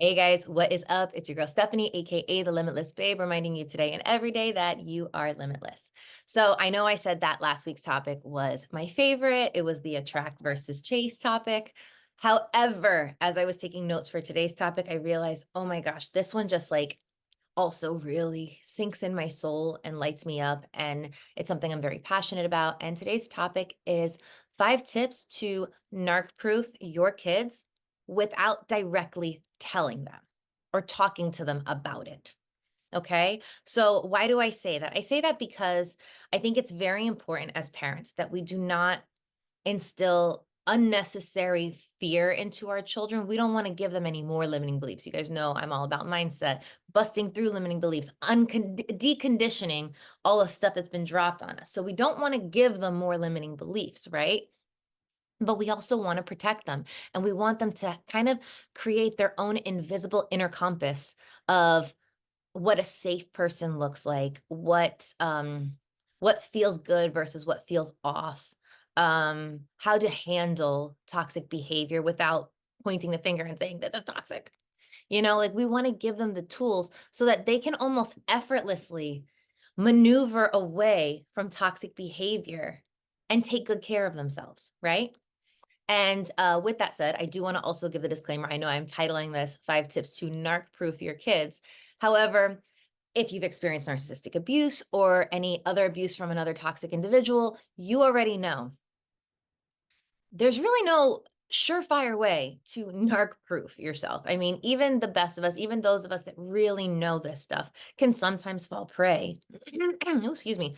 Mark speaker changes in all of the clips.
Speaker 1: Hey guys, what is up? It's your girl Stephanie, aka the Limitless Babe, reminding you today and every day that you are limitless. So I know I said that last week's topic was my favorite. It was the attract versus chase topic. However, as I was taking notes for today's topic, I realized, oh my gosh, this one just like also really sinks in my soul and lights me up. And it's something I'm very passionate about. And today's topic is 5 tips to narc proof your kids without directly telling them or talking to them about it. Okay. So, why do I say that? I say that because I think it's very important as parents that we do not instill unnecessary fear into our children. We don't want to give them any more limiting beliefs. You guys know I'm all about mindset, busting through limiting beliefs, deconditioning all the stuff that's been dropped on us. So, we don't want to give them more limiting beliefs, right? But we also want to protect them, and we want them to kind of create their own invisible inner compass of what a safe person looks like, what feels good versus what feels off, how to handle toxic behavior without pointing the finger and saying this is toxic. Like we want to give them the tools so that they can almost effortlessly maneuver away from toxic behavior and take good care of themselves, right? And with that said, I do want to also give the disclaimer. I know I'm titling this 5 tips to narc proof your kids. However, if you've experienced narcissistic abuse or any other abuse from another toxic individual, you already know there's really no surefire way to narc proof yourself. I mean, even the best of us, even those of us that really know this stuff, can sometimes fall prey. Oh, excuse me.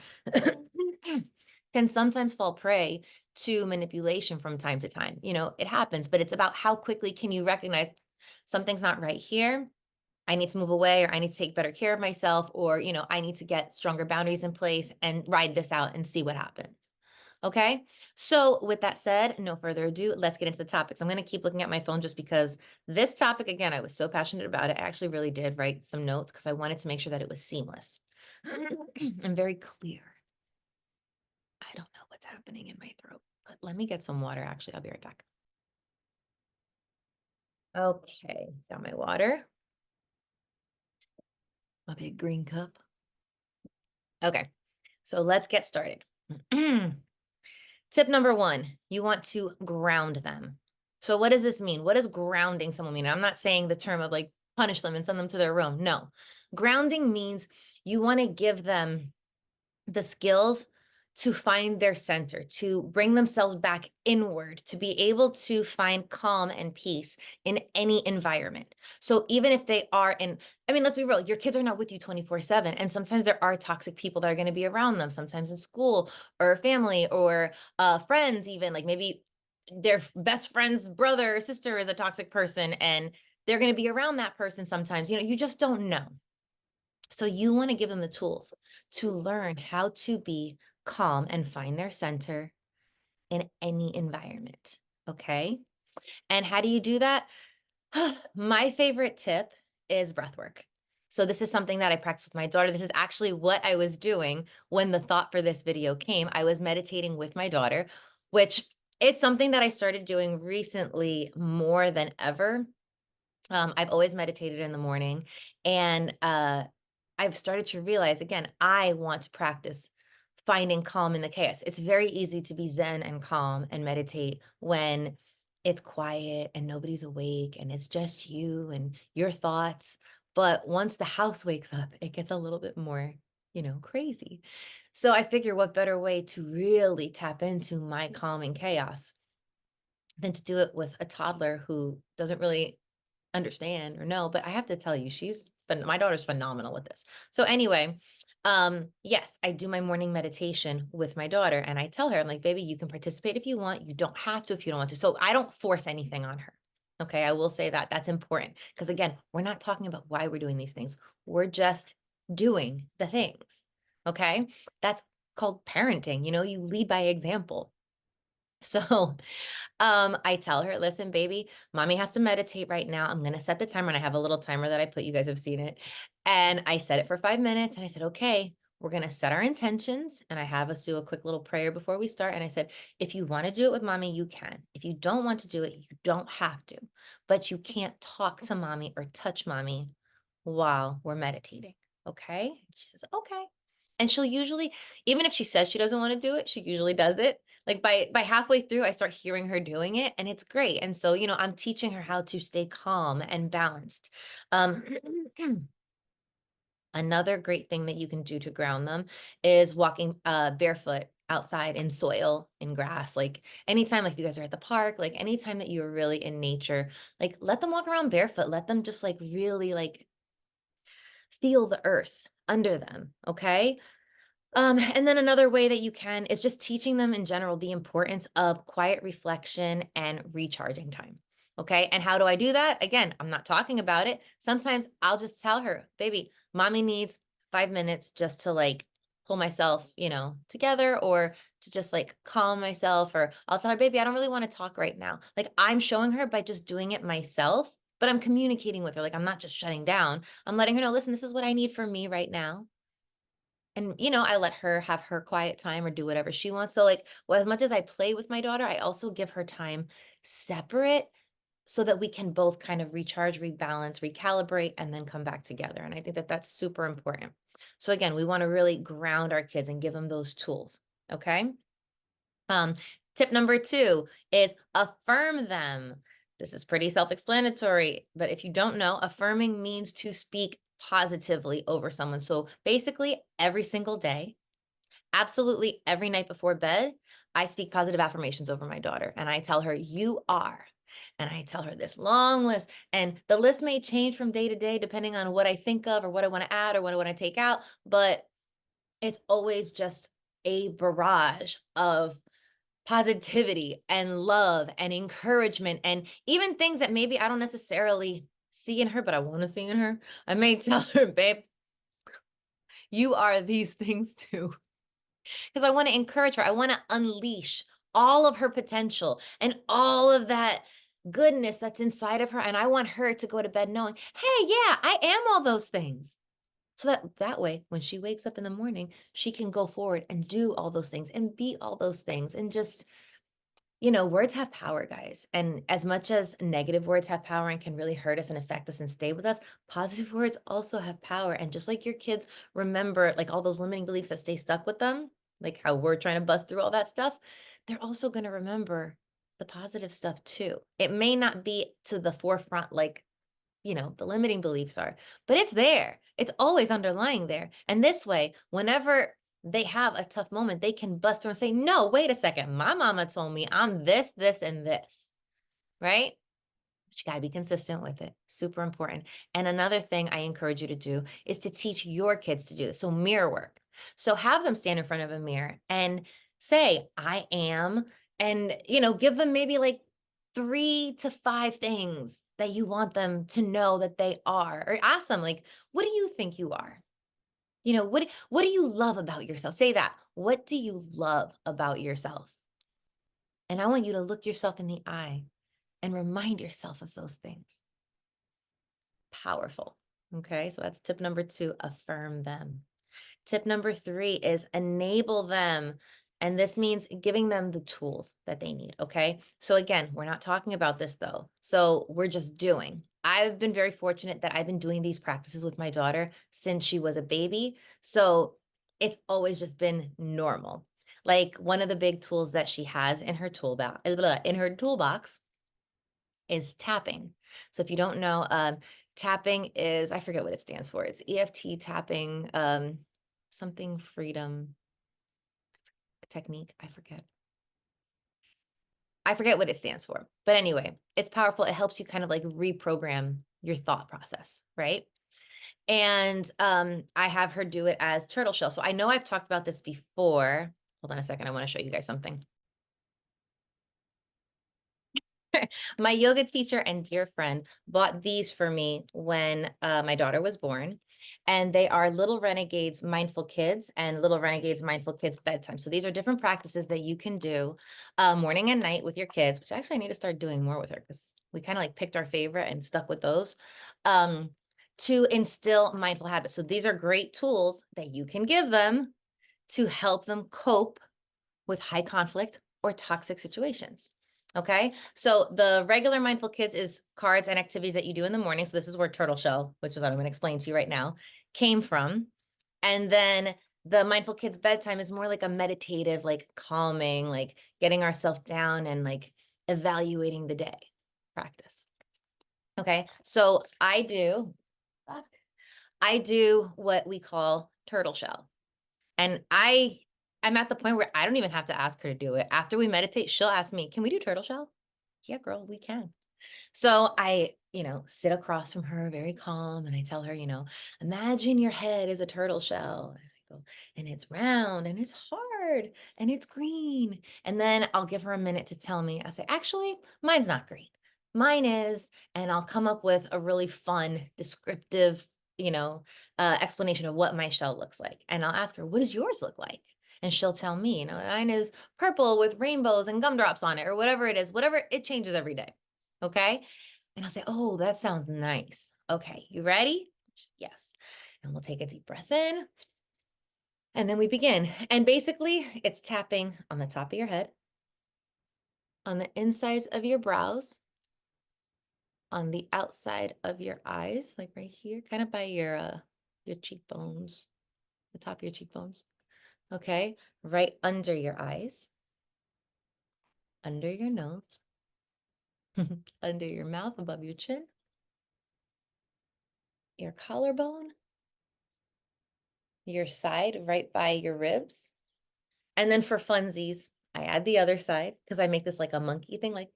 Speaker 1: Can sometimes fall prey to manipulation from time to time. It happens, but it's about how quickly can you recognize something's not right here. I need to move away, or I need to take better care of myself, or, I need to get stronger boundaries in place and ride this out and see what happens. Okay. So, with that said, no further ado, let's get into the topics. I'm going to keep looking at my phone just because this topic, again, I was so passionate about it. I actually really did write some notes because I wanted to make sure that it was seamless and very clear. I don't know what's happening in my throat, but let me get some water. Actually, I'll be right back. Okay. Got my water. My big green cup. Okay. So let's get started. Tip number 1, you want to ground them. So what does this mean? What does grounding someone mean? I'm not saying the term of like punish them and send them to their room. No. Grounding means you want to give them the skills to find their center, to bring themselves back inward, to be able to find calm and peace in any environment. So even if they are in, I mean, let's be real, your kids are not with you 24/7. And sometimes there are toxic people that are going to be around them, sometimes in school or family or friends, even like maybe their best friend's brother or sister is a toxic person and they're going to be around that person sometimes. You just don't know. So you want to give them the tools to learn how to be calm and find their center in any environment. Okay. And how do you do that? My favorite tip is breath work. So this is something that I practice with my daughter. This is actually what I was doing when the thought for this video came. I was meditating with my daughter, which is something that I started doing recently more than ever. I've always meditated in the morning, and I've started to realize again, I want to practice finding calm in the chaos. It's very easy to be zen and calm and meditate when it's quiet and nobody's awake and it's just you and your thoughts. But once the house wakes up, it gets a little bit more, crazy. So I figure what better way to really tap into my calm and chaos than to do it with a toddler who doesn't really understand or know, but I have to tell you, my daughter's phenomenal with this. So anyway, yes, I do my morning meditation with my daughter and I tell her, I'm like, baby, you can participate if you want. You don't have to if you don't want to. So I don't force anything on her. Okay. I will say that that's important because again, we're not talking about why we're doing these things. We're just doing the things. Okay. That's called parenting. You lead by example. So I tell her, listen, baby, mommy has to meditate right now. I'm going to set the timer and I have a little timer that I put, you guys have seen it. And I set it for 5 minutes and I said, okay, we're going to set our intentions. And I have us do a quick little prayer before we start. And I said, if you want to do it with mommy, you can. If you don't want to do it, you don't have to. But you can't talk to mommy or touch mommy while we're meditating. Okay? She says, okay. And she'll usually, even if she says she doesn't want to do it, she usually does it. Like by halfway through, I start hearing her doing it, and it's great. And so, I'm teaching her how to stay calm and balanced. Um, Another great thing that you can do to ground them is walking barefoot outside in soil, in grass. Like anytime, like you guys are at the park, like anytime that you're really in nature, like let them walk around barefoot. Let them just like really like feel the earth under them. Okay. And then another way that you can is just teaching them in general the importance of quiet reflection and recharging time. Okay. And how do I do that? Again, I'm not talking about it. Sometimes I'll just tell her, baby, mommy needs 5 minutes just to like pull myself, together, or to just like calm myself. Or I'll tell her, baby, I don't really want to talk right now. Like I'm showing her by just doing it myself, but I'm communicating with her. Like I'm not just shutting down. I'm letting her know, listen, this is what I need from me right now. And, I let her have her quiet time or do whatever she wants. So, like, well, as much as I play with my daughter, I also give her time separate so that we can both kind of recharge, rebalance, recalibrate, and then come back together. And I think that that's super important. So, again, we want to really ground our kids and give them those tools. Okay. Um, Tip number 2 is affirm them. This is pretty self-explanatory, but if you don't know, affirming means to speak positively over someone. So basically, every single day, absolutely every night before bed, I speak positive affirmations over my daughter, and I tell her, you are. And I tell her this long list, and the list may change from day to day depending on what I think of or what I want to add or what I want to take out, but it's always just a barrage of positivity and love and encouragement, and even things that maybe I don't necessarily see in her, but I want to see in her. I may tell her, babe, you are these things too. Because I want to encourage her. I want to unleash all of her potential and all of that goodness that's inside of her. And I want her to go to bed knowing, hey, yeah, I am all those things. So that way, when she wakes up in the morning, she can go forward and do all those things and be all those things and just words have power, guys. And as much as negative words have power and can really hurt us and affect us and stay with us, positive words also have power. And just like your kids remember, like all those limiting beliefs that stay stuck with them, like how we're trying to bust through all that stuff, they're also going to remember the positive stuff too. It may not be to the forefront like the limiting beliefs are, but it's there. It's always underlying there. And this way, whenever they have a tough moment, they can bust through and say, no, wait a second. My mama told me I'm this, this, and this, right? But you got to be consistent with it. Super important. And another thing I encourage you to do is to teach your kids to do this. So mirror work. So have them stand in front of a mirror and say, I am, and, give them maybe like 3 to 5 things that you want them to know that they are, or ask them like, what do you think you are? What do you love about yourself? Say that. What do you love about yourself? And I want you to look yourself in the eye and remind yourself of those things. Powerful. Okay, so that's tip number 2, affirm them. Tip number 3 is enable them. And this means giving them the tools that they need. Okay. So again, we're not talking about this though. So we're just doing. I've been very fortunate that I've been doing these practices with my daughter since she was a baby. So it's always just been normal. Like one of the big tools that she has in her toolbox is tapping. So if you don't know, tapping is, I forget what it stands for. It's EFT tapping, something freedom technique. I forget what it stands for. But anyway, it's powerful. It helps you kind of like reprogram your thought process, right? And I have her do it as turtle shell. So I know I've talked about this before. Hold on a second. I want to show you guys something. My yoga teacher and dear friend bought these for me when my daughter was born. And they are Little Renegades Mindful Kids and Little Renegades Mindful Kids Bedtime. So these are different practices that you can do morning and night with your kids, which actually I need to start doing more with her because we kind of like picked our favorite and stuck with those. Um, to instill mindful habits. So these are great tools that you can give them to help them cope with high conflict or toxic situations. Okay. So the regular mindful kids is cards and activities that you do in the morning. So this is where turtle shell, which is what I'm going to explain to you right now, came from. And then the mindful kids bedtime is more like a meditative, like calming, like getting ourselves down and like evaluating the day practice. Okay. So I do what we call turtle shell. And I'm at the point where I don't even have to ask her to do it. After we meditate, she'll ask me, can we do turtle shell? Yeah, girl, we can. So I, sit across from her very calm and I tell her, imagine your head is a turtle shell. And I go, and it's round and it's hard and it's green. And then I'll give her a minute to tell me. I say, actually, mine's not green. Mine is, and I'll come up with a really fun, descriptive, explanation of what my shell looks like. And I'll ask her, what does yours look like? And she'll tell me, mine is purple with rainbows and gumdrops on it, or whatever it is, whatever it changes every day. Okay. And I'll say, oh, that sounds nice. Okay, you ready? Yes. And we'll take a deep breath in. And then we begin. And basically, it's tapping on the top of your head, on the insides of your brows, on the outside of your eyes, like right here, kind of by your cheekbones, the top of your cheekbones. Okay, right under your eyes, under your nose, under your mouth, above your chin, your collarbone, your side, right by your ribs. And then for funsies, I add the other side because I make this like a monkey thing, like,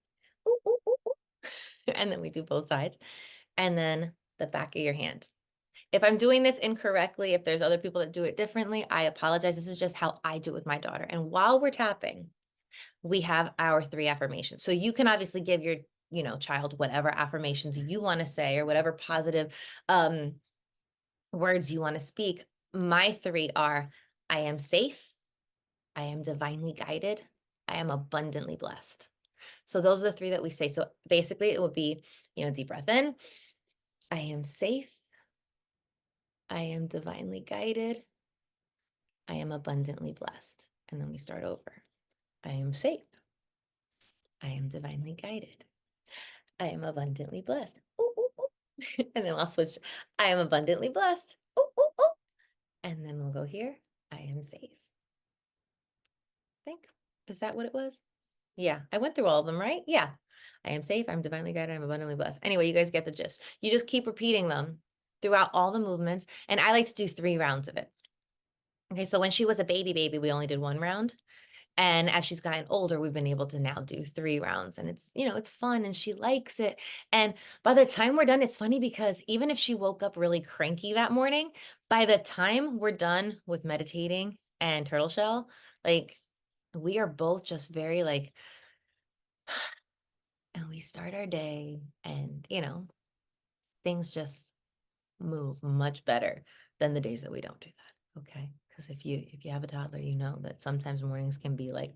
Speaker 1: ooh, ooh, ooh, ooh. And then we do both sides. And then the back of your hand. If I'm doing this incorrectly, if there's other people that do it differently, I apologize. This is just how I do it with my daughter. And while we're tapping, we have our 3 affirmations. So you can obviously give your, child whatever affirmations you want to say or whatever positive words you want to speak. My 3 are, I am safe, I am divinely guided, I am abundantly blessed. So those are the 3 that we say. So basically it would be, deep breath in, I am safe, I am divinely guided, I am abundantly blessed. And then we start over. I am safe, I am divinely guided, I am abundantly blessed. Ooh, ooh, ooh. And then I'll switch. I am abundantly blessed. Ooh, ooh, ooh. And then we'll go here. I am safe. Think. Is that what it was? Yeah, I went through all of them, right? Yeah. I am safe. I'm divinely guided. I'm abundantly blessed. Anyway, you guys get the gist. You just keep repeating them throughout all the movements. And I like to do 3 rounds of it. Okay, so when she was a baby, we only did 1 round. And as she's gotten older, we've been able to now do 3 rounds and it's, it's fun and she likes it. And by the time we're done, it's funny because even if she woke up really cranky that morning, by the time we're done with meditating and turtle shell, like we are both just very like, and we start our day and, things just move much better than the days that we don't do that. Okay. Because if you have a toddler, you know that sometimes mornings can be like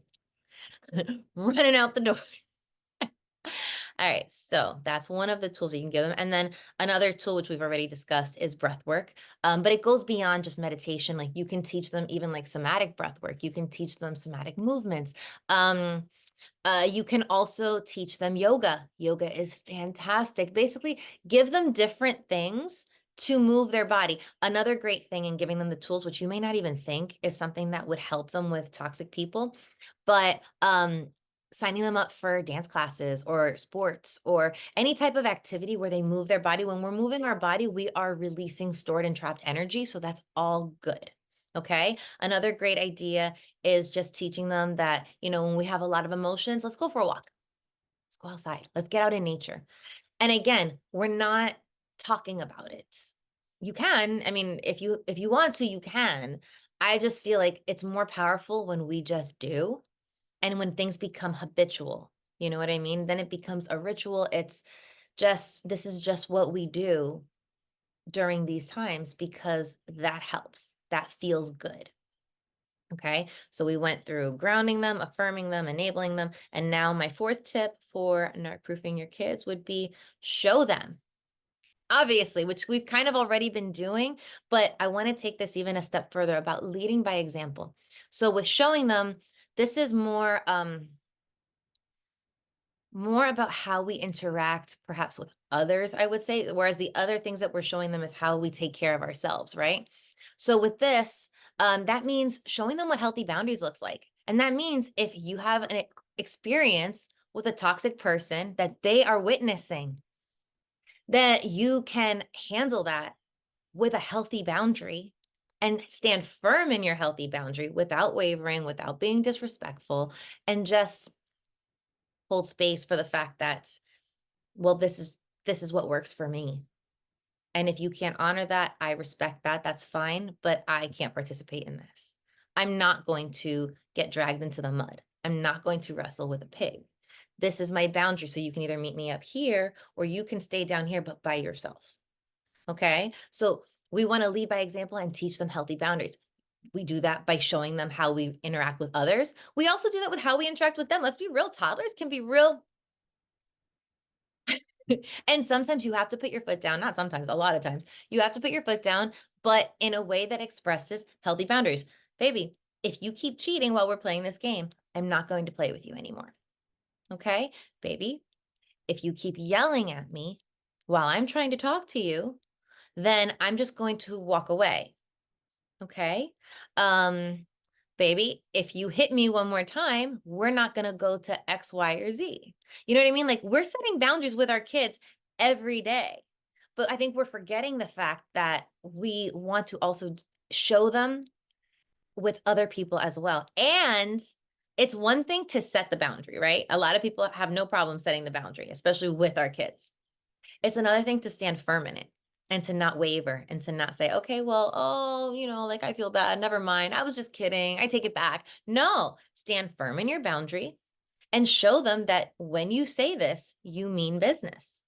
Speaker 1: running out the door. All right, so that's one of the tools you can give them. And then another tool, which we've already discussed, is breath work. But it goes beyond just meditation. Like you can teach them even like somatic breath work. You can teach them somatic movements. You can also teach them yoga. Yoga is fantastic. Basically, give them different things to move their body. Another great thing in giving them the tools, which you may not even think is something that would help them with toxic people, but signing them up for dance classes or sports or any type of activity where they move their body. When we're moving our body, we are releasing stored and trapped energy. So that's all good. Okay. Another great idea is just teaching them that, when we have a lot of emotions, let's go for a walk. Let's go outside. Let's get out in nature. And again, we're not talking about it. You can, I mean, if you want to, you can. I just feel like it's more powerful when we just do. And when things become habitual, you know what I mean? Then it becomes a ritual. It's just, this is just what we do during these times because that helps. That feels good. Okay. So we went through grounding them, affirming them, enabling them. And now my 4th tip for narc proofing your kids would be show them. obviously, which we've kind of already been doing, but I want to take this even a step further about leading by example. So with showing them, this is more about how we interact perhaps with others, I would say, whereas the other things that we're showing them is how we take care of ourselves, right? So with this, that means showing them what healthy boundaries looks like. And that means if you have an experience with a toxic person that they are witnessing, that you can handle that with a healthy boundary and stand firm in your healthy boundary without wavering, without being disrespectful, and just hold space for the fact that, well, this is what works for me. And if you can't honor that, I respect that. That's fine, but I can't participate in this. I'm not going to get dragged into the mud. I'm not going to wrestle with a pig. This is my boundary. So you can either meet me up here or you can stay down here, but by yourself. Okay. So we want to lead by example and teach them healthy boundaries. We do that by showing them how we interact with others. We also do that with how we interact with them. Let's be real. Toddlers can be real. And sometimes you have to put your foot down, not sometimes, a lot of times, you have to put your foot down, but in a way that expresses healthy boundaries. Baby, if you keep cheating while we're playing this game, I'm not going to play with you anymore. Okay? Baby, if you keep yelling at me while I'm trying to talk to you, then I'm just going to walk away. Okay? Baby, if you hit me one more time, we're not going to go to X, Y, or Z. You know what I mean? Like we're setting boundaries with our kids every day. But I think we're forgetting the fact that we want to also show them with other people as well. And it's one thing to set the boundary, right? A lot of people have no problem setting the boundary, especially with our kids. It's another thing to stand firm in it and to not waver and to not say, okay, well, oh, like I feel bad. Never mind. I was just kidding. I take it back. No, stand firm in your boundary and show them that when you say this, you mean business.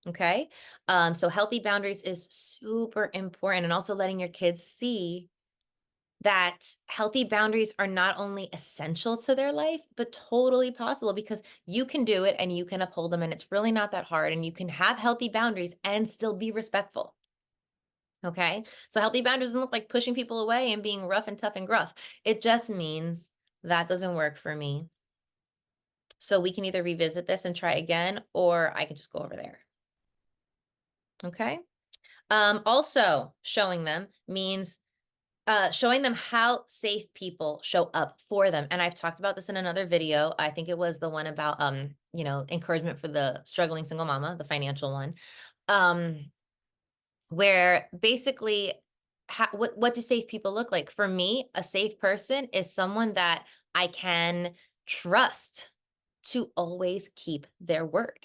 Speaker 1: Okay. So healthy boundaries is super important, and also letting your kids see that healthy boundaries are not only essential to their life, but totally possible because you can do it and you can uphold them. And it's really not that hard. And you can have healthy boundaries and still be respectful. Okay. So healthy boundaries doesn't look like pushing people away and being rough and tough and gruff. It just means that doesn't work for me. So we can either revisit this and try again, or I can just go over there. Okay. Also showing them means showing them how safe people show up for them. And I've talked about this in another video. I think it was the one about, encouragement for the struggling single mama, the financial one, where basically, what do safe people look like? For me, a safe person is someone that I can trust to always keep their word.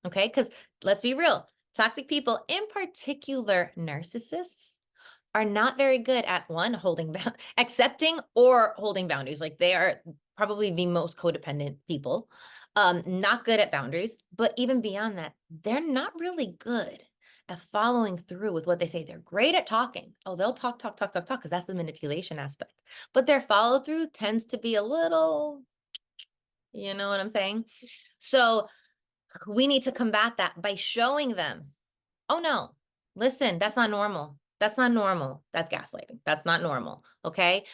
Speaker 1: Okay. Because let's be real, toxic people, in particular narcissists, are not very good at accepting or holding boundaries. Like they are probably the most codependent people, not good at boundaries, but even beyond that, they're not really good at following through with what they say. They're great at talking. Oh, they'll talk, because that's the manipulation aspect. But their follow through tends to be a little, you know what I'm saying? So we need to combat that by showing them, oh no, listen, that's not normal. That's not normal. That's gaslighting. That's not normal. Okay.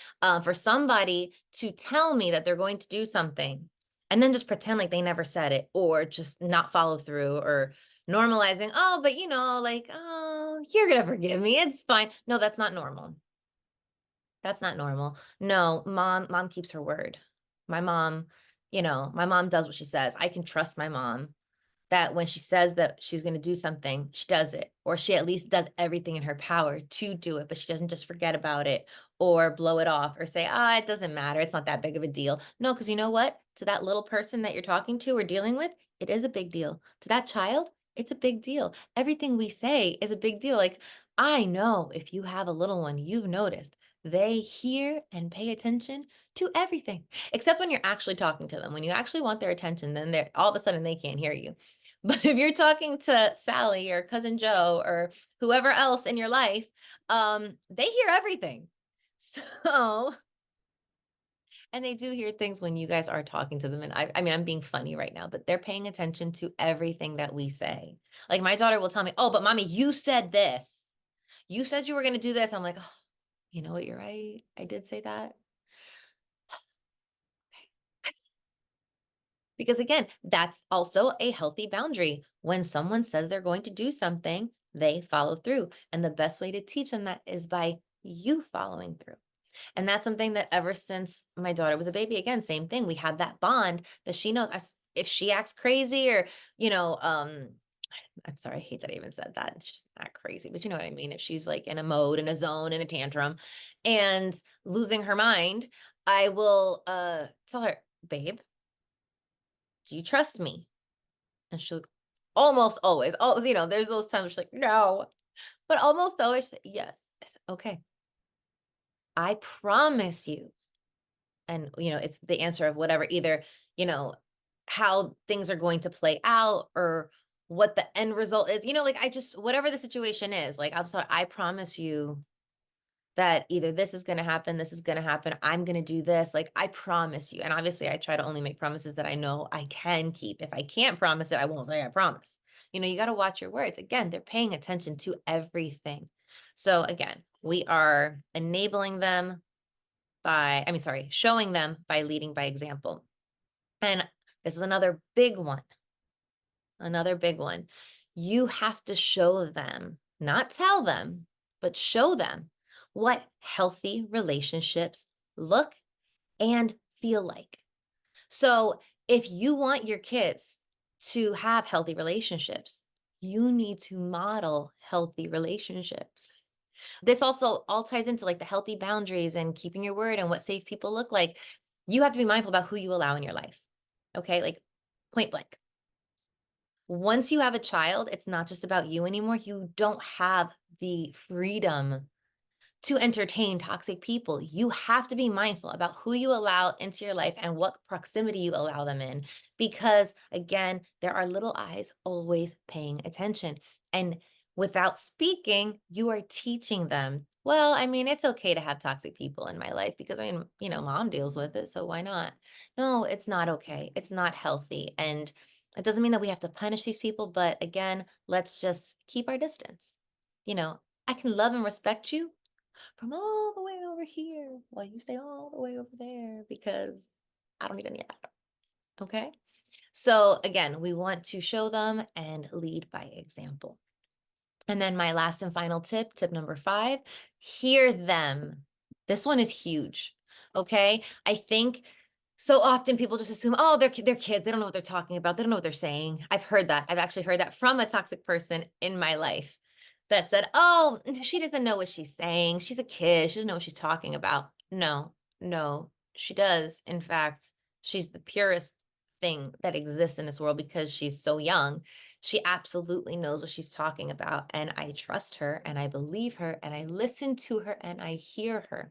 Speaker 1: For somebody to tell me that they're going to do something and then just pretend like they never said it, or just not follow through, or normalizing, oh, but like, oh, you're going to forgive me. It's fine. No, that's not normal. That's not normal. No, mom keeps her word. My mom, my mom does what she says. I can trust my mom that when she says that she's going to do something, she does it, or she at least does everything in her power to do it, but she doesn't just forget about it or blow it off or say, it doesn't matter. It's not that big of a deal. No, because you know what? To that little person that you're talking to or dealing with, it is a big deal. To that child, it's a big deal. Everything we say is a big deal. Like, I know if you have a little one, you've noticed they hear and pay attention to everything, except when you're actually talking to them. When you actually want their attention, then they're all of a sudden they can't hear you. But if you're talking to Sally or cousin Joe or whoever else in your life, they hear everything. So And they do hear things when you guys are talking to them. And I mean, I'm being funny right now, but they're paying attention to everything that we say. Like my daughter will tell me, oh, but mommy, you said this. You said you were going to do this. I'm like, oh, you know what? You're right. I did say that. Because again, that's also a healthy boundary. When someone says they're going to do something, they follow through. And the best way to teach them that is by you following through. And that's something that ever since my daughter was a baby, again, same thing. We have that bond that she knows if she acts crazy or, you know, I'm sorry, I hate that I even said that. She's not crazy, but you know what I mean? If she's like in a mode, in a zone, in a tantrum and losing her mind, I will tell her, babe, do you trust me? And she'll almost always, oh, you know, there's those times where she's like, no, but almost always say, yes. I said, okay, I promise you. And, you know, it's the answer of whatever, either, you know, how things are going to play out or what the end result is, you know, like I just, whatever the situation is, like I'll tell her, I promise you that either this is going to happen, this is going to happen, I'm going to do this. Like, I promise you. And obviously, I try to only make promises that I know I can keep. If I can't promise it, I won't say I promise. You know, you got to watch your words. Again, they're paying attention to everything. So, again, we are enabling them by, showing them by leading by example. And this is another big one. Another big one. You have to show them, not tell them, but show them what healthy relationships look and feel like. So if you want your kids to have healthy relationships, you need to model healthy relationships. This also all ties into like the healthy boundaries and keeping your word and what safe people look like. You have to be mindful about who you allow in your life. Okay. Like point blank. Once you have a child, it's not just about you anymore. You don't have the freedom to entertain toxic people. You have to be mindful about who you allow into your life and what proximity you allow them in. Because again, there are little eyes always paying attention. And without speaking, you are teaching them, well, I mean, it's okay to have toxic people in my life because I mean, you know, mom deals with it. So why not? No, it's not okay. It's not healthy. And it doesn't mean that we have to punish these people. But again, let's just keep our distance. You know, I can love and respect you from all the way over here while you stay all the way over there because I don't need any of that. Okay. So again, we want to show them and lead by example. And then my last and final tip, tip number 5, hear them. This one is huge. Okay. I think so often people just assume, oh, they're kids. They don't know what they're talking about. They don't know what they're saying. I've heard that. I've actually heard that from a toxic person in my life that said, oh, she doesn't know what she's saying. She's a kid. She doesn't know what she's talking about. No, no, she does. In fact, she's the purest thing that exists in this world because she's so young. She absolutely knows what she's talking about. And I trust her and I believe her and I listen to her and I hear her.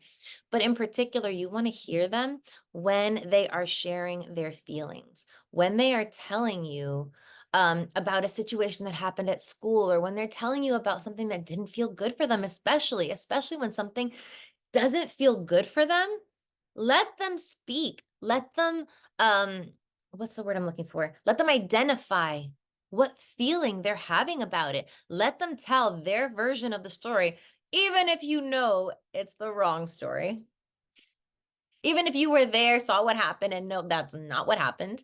Speaker 1: But in particular, you want to hear them when they are sharing their feelings, when they are telling you about a situation that happened at school, or when they're telling you about something that didn't feel good for them, especially when something doesn't feel good for them, let them speak. Let them, what's the word I'm looking for? Let them identify what feeling they're having about it. Let them tell their version of the story, even if you know it's the wrong story. Even if you were there, saw what happened, and no, that's not what happened,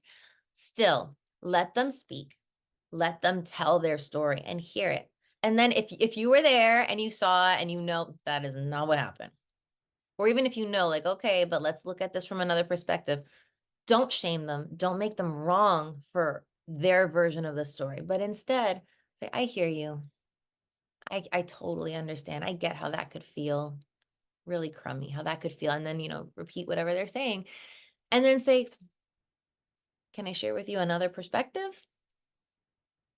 Speaker 1: still let them speak. Let them tell their story and hear it. And then if you were there and you saw it and you know that is not what happened, or even if you know, like, okay, but let's look at this from another perspective, don't shame them. Don't make them wrong for their version of the story, but instead say, I hear you. I totally understand. I get how that could feel really crummy, how that could feel. And then, you know, repeat whatever they're saying. And then say, can I share with you another perspective?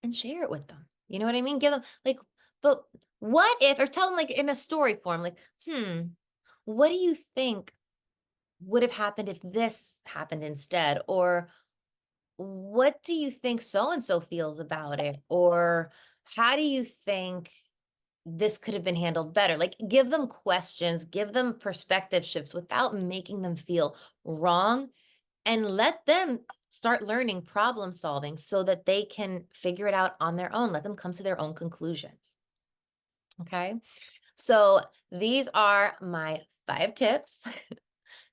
Speaker 1: And share it with them. You know what I mean? Give them like, but what if, or tell them like in a story form, like, what do you think would have happened if this happened instead? Or what do you think so and so feels about it? Or how do you think this could have been handled better. Like, give them questions, give them perspective shifts without making them feel wrong, and let them start learning problem solving so that they can figure it out on their own. Let them come to their own conclusions. Okay. So these are my 5 tips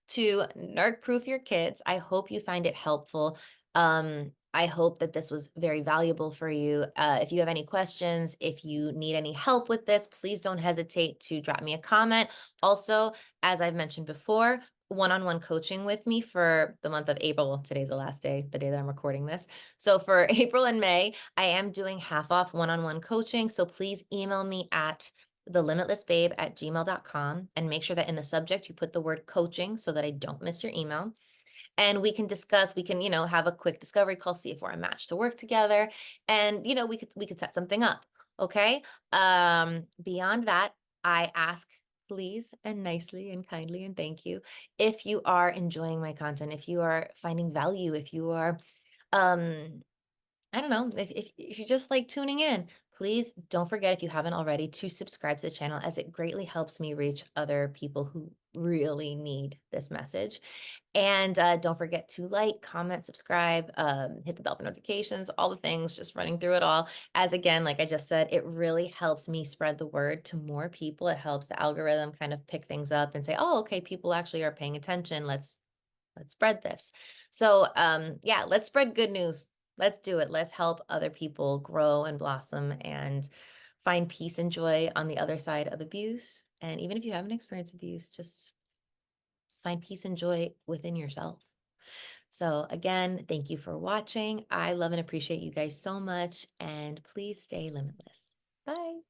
Speaker 1: to narc proof your kids. I hope you find it helpful. I hope that this was very valuable for you. If you have any questions, if you need any help with this, please don't hesitate to drop me a comment. Also, as I've mentioned before, one-on-one coaching with me for the month of April. Well, today's the last day, the day that I'm recording this. So for April and May, I am doing half off one-on-one coaching. So please email me at TheLimitlessBabe@gmail.com and make sure that in the subject you put the word coaching so that I don't miss your email. And we can discuss, we can, have a quick discovery call, see if we're a match to work together. And, we could set something up. Okay. Beyond that, I ask, please and nicely and kindly and thank you, if you are enjoying my content, if you are finding value, if you are um I don't know, if you're just like tuning in, please don't forget, if you haven't already, to subscribe to the channel, as it greatly helps me reach other people who really need this message. And don't forget to like, comment, subscribe, hit the bell for notifications, all the things, just running through it all. As again, like I just said, it really helps me spread the word to more people. It helps the algorithm kind of pick things up and say, oh, okay, people actually are paying attention. Let's spread this. So yeah, let's spread good news. Let's do it. Let's help other people grow and blossom and find peace and joy on the other side of abuse. And even if you haven't experienced abuse, just find peace and joy within yourself. So again, thank you for watching. I love and appreciate you guys so much, and please stay limitless. Bye.